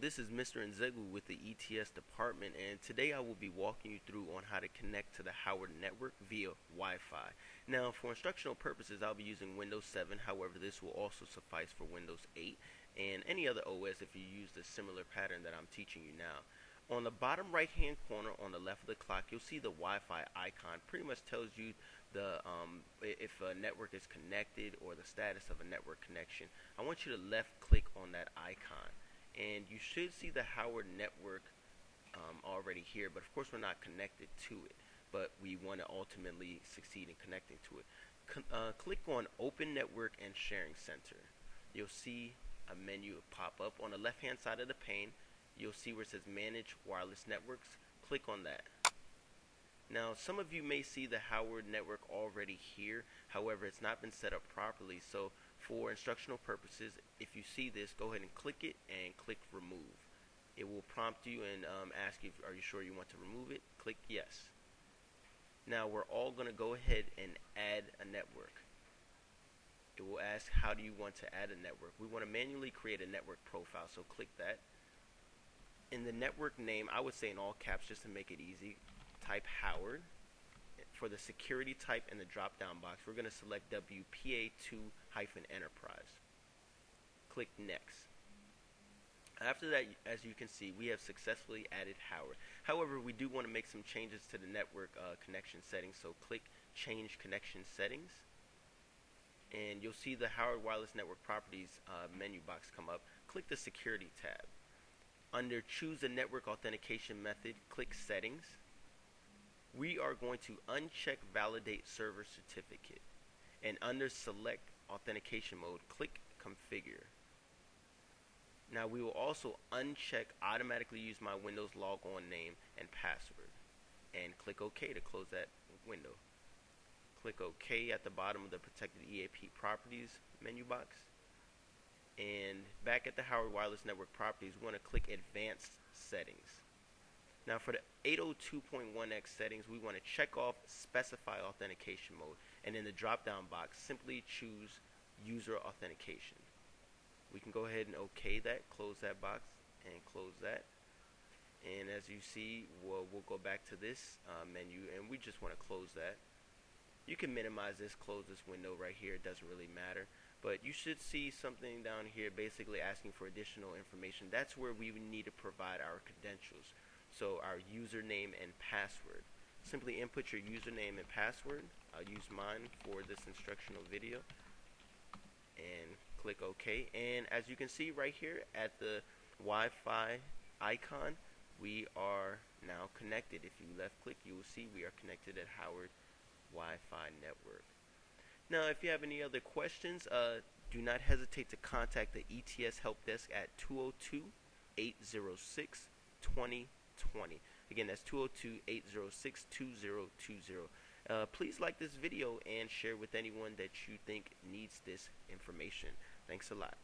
this is Mr. Nzegu with the ETS department, and today I will be walking you through on how to connect to the Howard network via Wi-Fi. Now, for instructional purposes, I'll be using Windows 7. However, this will also suffice for Windows 8 and any other OS if you use the similar pattern that I'm teaching you now. On the bottom right hand corner on the left of the clock, you'll see the Wi-Fi icon. Pretty much tells you if a network is connected or the status of a network connection. I want you to left click on that icon, and you should see the Howard network already here, but of course we're not connected to it, but we want to ultimately succeed in connecting to it. Click on Open Network and Sharing Center. You'll see a menu pop up on the left hand side of the pane. You'll see where it says Manage Wireless Networks. Click on that. Now, some of you may see the Howard network already here. However, it's not been set up properly. So for instructional purposes, if you see this, go ahead and click it and click Remove. It will prompt you and ask you, are you sure you want to remove it? Click Yes. Now, we're all going to go ahead and add a network. It will ask, how do you want to add a network? We want to manually create a network profile, so click that. In the network name, I would say in all caps just to make it easy, type Howard. For the security type in the drop down box, we're going to select WPA2-Enterprise. Click Next. After that, as you can see, we have successfully added Howard. However, we do want to make some changes to the network connection settings, so click Change Connection Settings. And you'll see the Howard Wireless Network Properties menu box come up. Click the Security tab. Under Choose a Network Authentication Method, click Settings. We are going to uncheck Validate Server Certificate. And under Select Authentication Mode, click Configure. Now we will also uncheck Automatically Use My Windows Logon Name and Password. And click OK to close that window. Click OK at the bottom of the Protected EAP Properties menu box. And back at the Howard Wireless Network Properties, we want to click Advanced Settings. Now for the 802.1x settings, we want to check off Specify Authentication Mode. And in the drop-down box, simply choose User Authentication. We can go ahead and OK that, close that box, and close that. And as you see, we'll go back to this menu, and we just want to close that. You can minimize this, close this window right here, it doesn't really matter. But you should see something down here basically asking for additional information. That's where we would need to provide our credentials. So our username and password. Simply input your username and password. I'll use mine for this instructional video. And click OK. And as you can see right here at the Wi-Fi icon, we are now connected. If you left click, you will see we are connected at Howard Wi-Fi network. Now, if you have any other questions, do not hesitate to contact the ETS Help Desk at 202-806-2020. Again, that's 202-806-2020. Please like this video and share with anyone that you think needs this information. Thanks a lot.